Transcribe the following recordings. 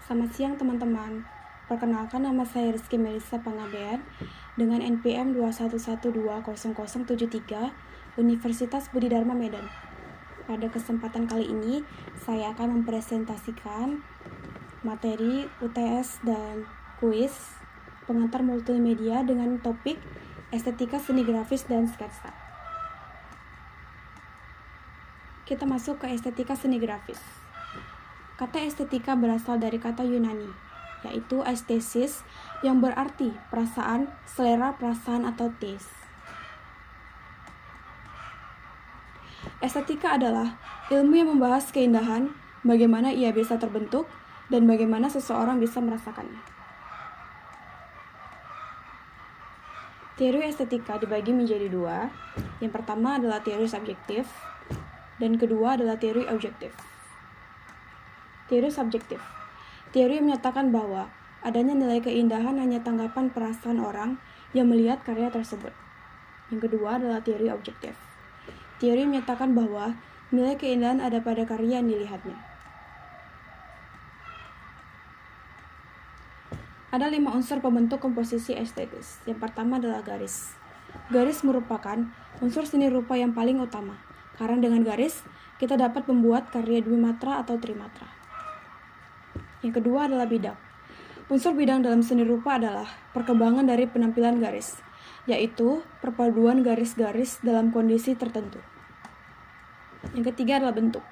Selamat siang teman-teman. Perkenalkan, nama saya Rizky Melissa Pangabean dengan NPM 211200073 Universitas Budi Dharma Medan. Pada kesempatan kali ini, saya akan mempresentasikan materi UTS dan kuis pengantar multimedia dengan topik estetika seni grafis dan sketsa. Kita masuk ke estetika seni grafis. Kata estetika berasal dari kata Yunani, yaitu aesthesis, yang berarti perasaan, selera, perasaan, atau taste. Estetika adalah ilmu yang membahas keindahan, bagaimana ia bisa terbentuk, dan bagaimana seseorang bisa merasakannya. Teori estetika dibagi menjadi dua. Yang pertama adalah teori subjektif, dan kedua adalah teori objektif. Teori subjektif. Teori yang menyatakan bahwa adanya nilai keindahan hanya tanggapan perasaan orang yang melihat karya tersebut. Yang kedua adalah teori objektif. Teori yang menyatakan bahwa nilai keindahan ada pada karya yang dilihatnya. Ada 5 unsur pembentuk komposisi estetis. Yang pertama adalah garis. Garis merupakan unsur seni rupa yang paling utama, karena dengan garis kita dapat membuat karya dwimatra atau trimatra. Yang kedua adalah bidang. Unsur bidang dalam seni rupa adalah perkembangan dari penampilan garis, yaitu perpaduan garis-garis dalam kondisi tertentu. Yang ketiga adalah bentuk.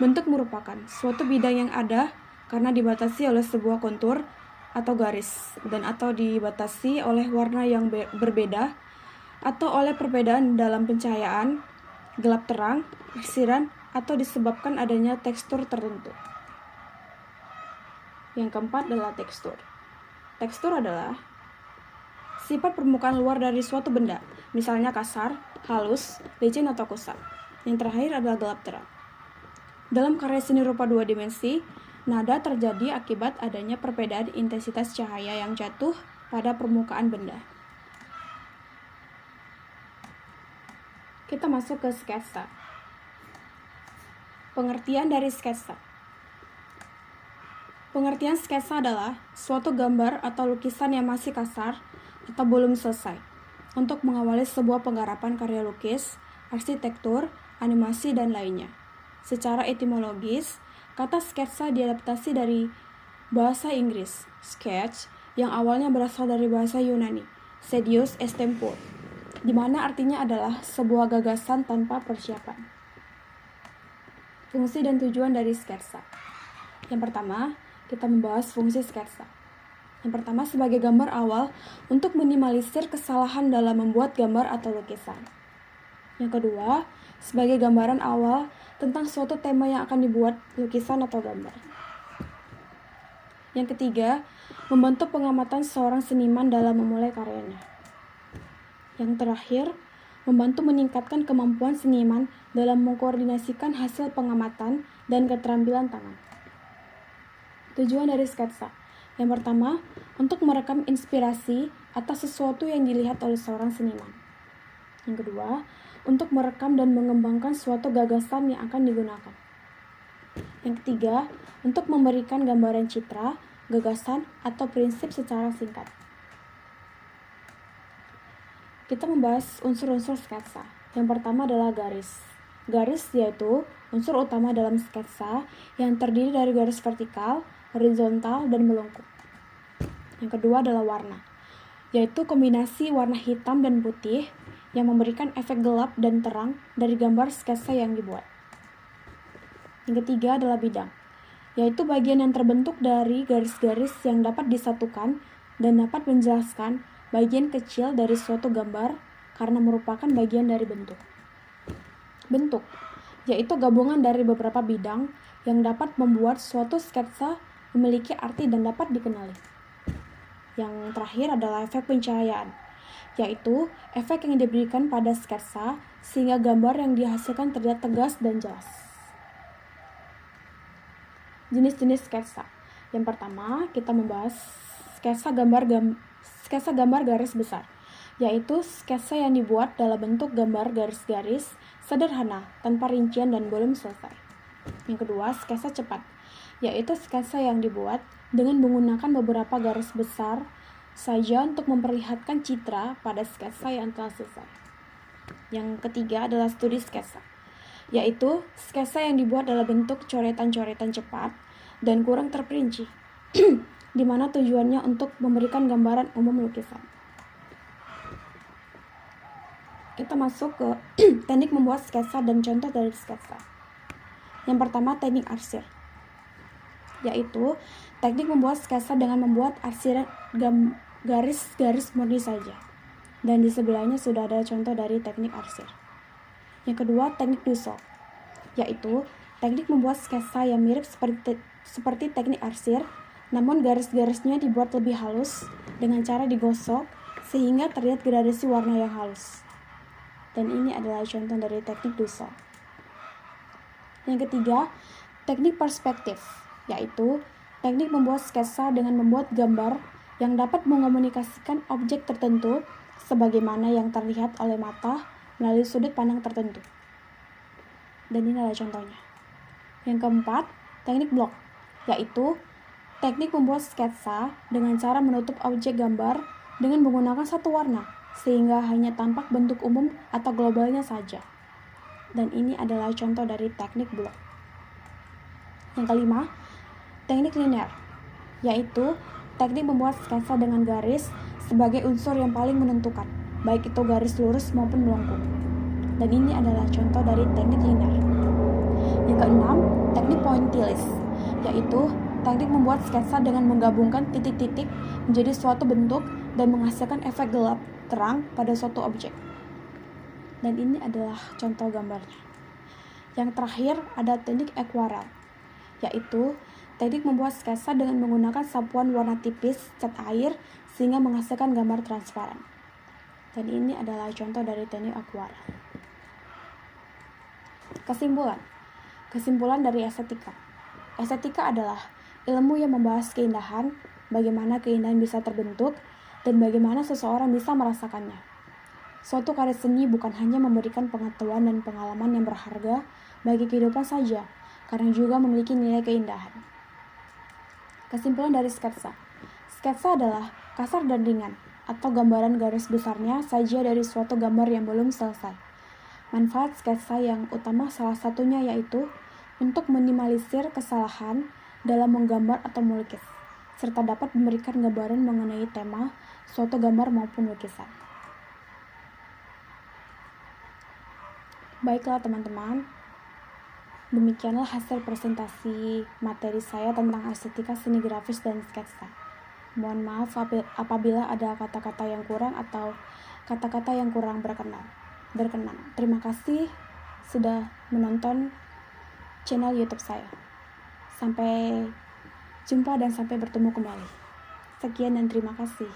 Bentuk merupakan suatu bidang yang ada karena dibatasi oleh sebuah kontur atau garis, dan atau dibatasi oleh warna yang berbeda, atau oleh perbedaan dalam pencahayaan, gelap terang, arsiran, atau disebabkan adanya tekstur tertentu. Yang keempat adalah tekstur. Tekstur adalah sifat permukaan luar dari suatu benda, misalnya kasar, halus, licin, atau kusam. Yang terakhir adalah gelap terang. Dalam karya seni rupa dua dimensi, nada terjadi akibat adanya perbedaan intensitas cahaya yang jatuh pada permukaan benda. Kita masuk ke sketsa. Pengertian dari sketsa. Pengertian sketsa adalah suatu gambar atau lukisan yang masih kasar atau belum selesai untuk mengawali sebuah penggarapan karya lukis, arsitektur, animasi, dan lainnya. Secara etimologis, kata sketsa diadaptasi dari bahasa Inggris, sketch, yang awalnya berasal dari bahasa Yunani, sedius extempore, di mana artinya adalah sebuah gagasan tanpa persiapan. Fungsi dan tujuan dari sketsa. Yang pertama, kita membahas fungsi sketsa. Yang pertama, sebagai gambar awal untuk minimalisir kesalahan dalam membuat gambar atau lukisan. Yang kedua, sebagai gambaran awal tentang suatu tema yang akan dibuat lukisan atau gambar. Yang ketiga, membantu pengamatan seorang seniman dalam memulai karyanya. Yang terakhir, membantu meningkatkan kemampuan seniman dalam mengkoordinasikan hasil pengamatan dan keterampilan tangan. Tujuan dari sketsa. Yang pertama, untuk merekam inspirasi atas sesuatu yang dilihat oleh seorang seniman. Yang kedua, untuk merekam dan mengembangkan suatu gagasan yang akan digunakan. Yang ketiga, untuk memberikan gambaran citra, gagasan, atau prinsip secara singkat. Kita membahas unsur-unsur sketsa. Yang pertama adalah garis. Garis yaitu unsur utama dalam sketsa yang terdiri dari garis vertikal, horizontal, dan melengkung. Yang kedua adalah warna, yaitu kombinasi warna hitam dan putih yang memberikan efek gelap dan terang dari gambar sketsa yang dibuat. Yang ketiga adalah bidang, yaitu bagian yang terbentuk dari garis-garis yang dapat disatukan dan dapat menjelaskan bagian kecil dari suatu gambar karena merupakan bagian dari bentuk. Bentuk, yaitu gabungan dari beberapa bidang yang dapat membuat suatu sketsa memiliki arti dan dapat dikenali. Yang terakhir adalah efek pencahayaan, yaitu efek yang diberikan pada sketsa sehingga gambar yang dihasilkan terlihat tegas dan jelas. Jenis-jenis sketsa. Yang pertama, kita membahas sketsa gambar garis besar, yaitu sketsa yang dibuat dalam bentuk gambar garis-garis sederhana tanpa rincian dan belum selesai. Yang kedua, sketsa cepat, yaitu sketsa yang dibuat dengan menggunakan beberapa garis besar saja untuk memperlihatkan citra pada sketsa yang telah selesai. Yang ketiga adalah studi sketsa, yaitu sketsa yang dibuat dalam bentuk coretan-coretan cepat dan kurang terperinci, di mana tujuannya untuk memberikan gambaran umum lukisan. Kita masuk ke teknik membuat sketsa dan contoh dari sketsa. Yang pertama, teknik arsir, yaitu teknik membuat sketsa dengan membuat arsiran garis-garis murni saja. Dan di sebelahnya sudah ada contoh dari teknik arsir. Yang kedua, teknik Dussel, yaitu teknik membuat sketsa yang mirip seperti teknik arsir, namun garis-garisnya dibuat lebih halus dengan cara digosok sehingga terlihat gradasi warna yang halus. Dan ini adalah contoh dari teknik Dussel. Yang ketiga, teknik perspektif, yaitu teknik membuat sketsa dengan membuat gambar yang dapat mengomunikasikan objek tertentu sebagaimana yang terlihat oleh mata melalui sudut pandang tertentu. Dan ini adalah contohnya. Yang keempat, teknik blok, yaitu teknik membuat sketsa dengan cara menutup objek gambar dengan menggunakan satu warna, sehingga hanya tampak bentuk umum atau globalnya saja. Dan ini adalah contoh dari teknik blok. Yang kelima, teknik linear, yaitu teknik membuat sketsa dengan garis sebagai unsur yang paling menentukan, baik itu garis lurus maupun melengkung. Dan ini adalah contoh dari teknik linear. Yang keenam, teknik pointillis, yaitu teknik membuat sketsa dengan menggabungkan titik-titik menjadi suatu bentuk dan menghasilkan efek gelap terang pada suatu objek. Dan ini adalah contoh gambarnya. Yang terakhir ada teknik akuarel, yaitu teknik membuat sketsa dengan menggunakan sapuan warna tipis cat air sehingga menghasilkan gambar transparan. Dan ini adalah contoh dari teknik akuarel. Kesimpulan dari estetika. Estetika adalah ilmu yang membahas keindahan, bagaimana keindahan bisa terbentuk, dan bagaimana seseorang bisa merasakannya. Suatu karya seni bukan hanya memberikan pengetahuan dan pengalaman yang berharga bagi kehidupan saja, karena juga memiliki nilai keindahan. Kesimpulan dari sketsa. Sketsa adalah kasar dan ringan, atau gambaran garis besarnya saja dari suatu gambar yang belum selesai. Manfaat sketsa yang utama salah satunya yaitu untuk minimalisir kesalahan dalam menggambar atau melukis, serta dapat memberikan gambaran mengenai tema suatu gambar maupun lukisan. Baiklah teman-teman, demikianlah hasil presentasi materi saya tentang estetika seni grafis dan sketsa. Mohon maaf apabila ada kata-kata yang kurang atau kata-kata yang kurang berkenan. Terima kasih sudah menonton channel YouTube saya. Sampai jumpa dan sampai bertemu kembali. Sekian dan terima kasih.